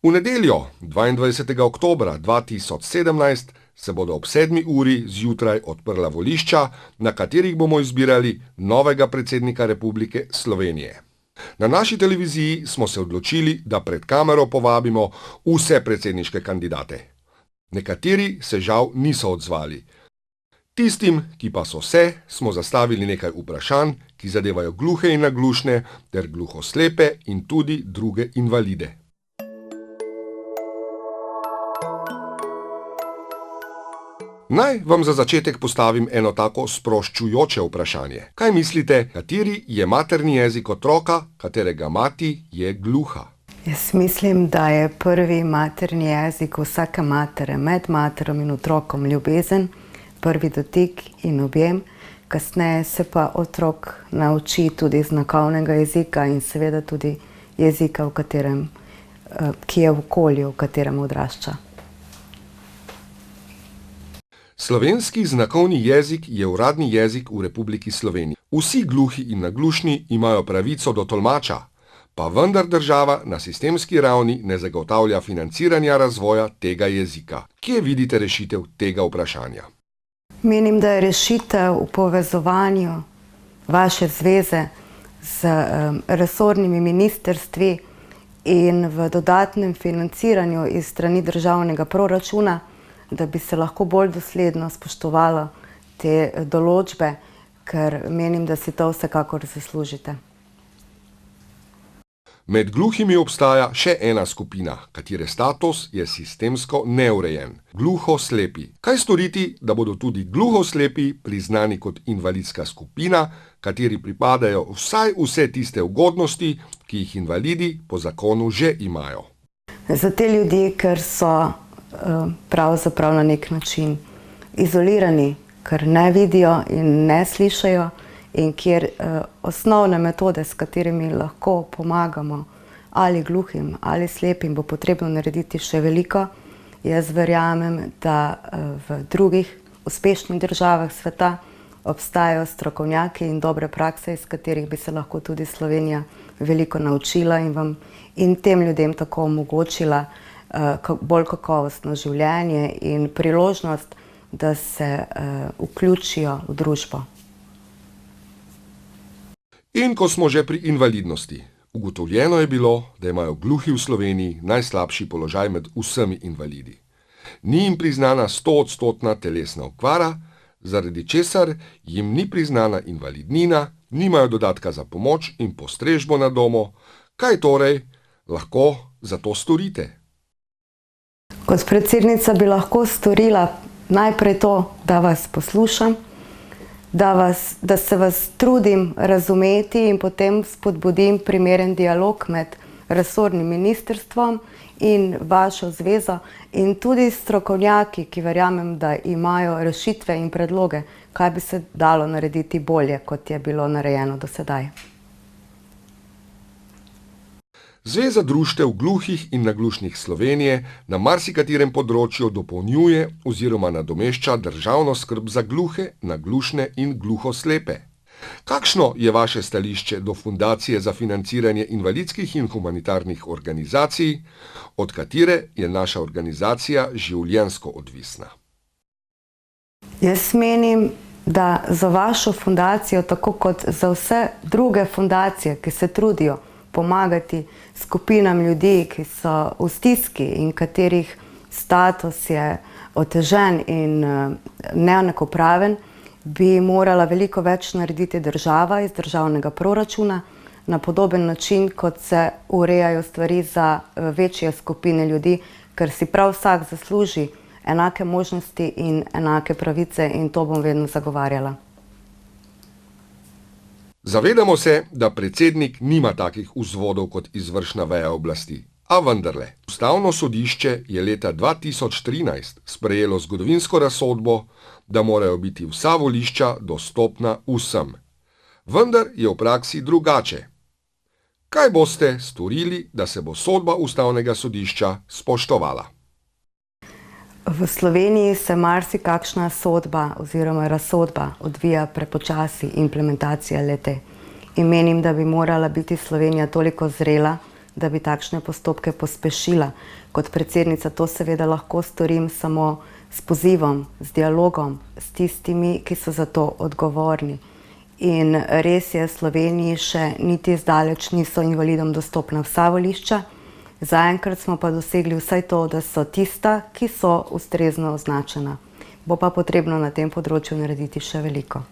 V nedeljo, 22. oktobra 2017, se bodo ob 7. uri zjutraj odprla volišča, na katerih bomo izbirali novega predsednika Republike Slovenije. Na naši televiziji smo se odločili, da pred kamero povabimo vse predsedniške kandidate. Nekateri se žal niso odzvali. Tistim, ki pa so se, smo zastavili nekaj vprašanj, ki zadevajo gluhe in naglušne ter gluhoslepe in tudi druge invalide. Naj vam za začetek postavim eno tako sproščujoče vprašanje. Kaj mislite, kateri je materni jezik otroka, katerega mati je gluha? Jaz mislim, da je prvi materni jezik vsake matere med materom in otrokom ljubezen, prvi dotik in objem, kasneje se pa otrok nauči tudi znakovnega jezika in seveda tudi jezika, ki je v okolju, v katerem odrašča. Slovenski znakovni jezik je uradni jezik v Republiki Sloveniji. Vsi gluhi in naglušni imajo pravico do tolmača, pa vendar država na sistemski ravni ne zagotavlja financiranja razvoja tega jezika. Kje vidite rešitev tega vprašanja? Menim, da je rešitev v povezovanju vaše zveze z resornimi ministrstvi in v dodatnem financiranju iz strani državnega proračuna, da bi se lahko bolj dosledno spoštovalo te določbe, ker menim, da si to vsekakor zaslužite. Med gluhimi obstaja še ena skupina, katere status je sistemsko neurejen. Gluhoslepi. Kaj storiti, da bodo tudi gluhoslepi priznani kot invalidska skupina, kateri pripadajo vsaj vse tiste ugodnosti, ki jih invalidi po zakonu že imajo? Za te ljudi, ker so pravzaprav na nek način izolirani, ker ne vidijo in ne slišajo, in kjer osnovne metode, s katerimi lahko pomagamo ali gluhim ali slepim, bo potrebno narediti še veliko. Jaz verjamem, da v drugih uspešnih državah sveta obstajajo strokovnjaki in dobre prakse, iz katerih bi se lahko tudi Slovenija veliko naučila in tem ljudem tako omogočila bolj kakovostno življenje in priložnost, da se vključijo v družbo. In ko smo že pri invalidnosti, ugotovljeno je bilo, da imajo gluhi v Sloveniji najslabši položaj med vsemi invalidi. Ni jim priznana 100-odstotna telesna okvara, zaradi česar jim ni priznana invalidnina, nimajo dodatka za pomoč in postrežbo na domu. Kaj torej lahko za to storite? Kot predsednica bi lahko storila najprej to, da vas poslušam, da se vas trudim razumeti in potem spodbudim primeren dialog med resornim ministrstvom in vašo zvezo in tudi strokovnjaki, ki verjamem, da imajo rešitve in predloge, kaj bi se dalo narediti bolje, kot je bilo narejeno do sedaj. Zveza društev gluhih in naglušnih Slovenije na marsikaterem področju dopolnjuje oziroma nadomešča državno skrb za gluhe, naglušne in gluhoslepe. Kakšno je vaše stališče do Fundacije za financiranje invalidskih in humanitarnih organizacij, od katere je naša organizacija življenjsko odvisna? Jaz menim, da za vašo fundacijo, tako kot za vse druge fundacije, ki se trudijo pomagati skupinam ljudi, ki so v stiski in katerih status je otežen in neenakopraven, bi morala veliko več narediti država iz državnega proračuna na podoben način, kot se urejajo stvari za večje skupine ljudi, ker si prav vsak zasluži enake možnosti in enake pravice in to bom vedno zagovarjala. Zavedamo se, da predsednik nima takih vzvodov kot izvršna veja oblasti. A vendarle, Ustavno sodišče je leta 2013 sprejelo zgodovinsko razsodbo, da morajo biti vsa volišča dostopna vsem. Vendar je v praksi drugače. Kaj boste storili, da se bo sodba Ustavnega sodišča spoštovala? V Sloveniji se marsikakšna sodba oziroma razsodba odvija prepočasi implementacija le-te. In menim, da bi morala biti Slovenija toliko zrela, da bi takšne postopke pospešila. Kot predsednica to seveda lahko storim samo s pozivom, s dialogom, s tistimi, ki so za to odgovorni. In res je, v Sloveniji še niti zdaleč niso invalidom dostopna vsa volišča. Zaenkrat smo pa dosegli vsaj to, da so tista, ki so ustrezno označena. Bo pa potrebno na tem področju narediti še veliko.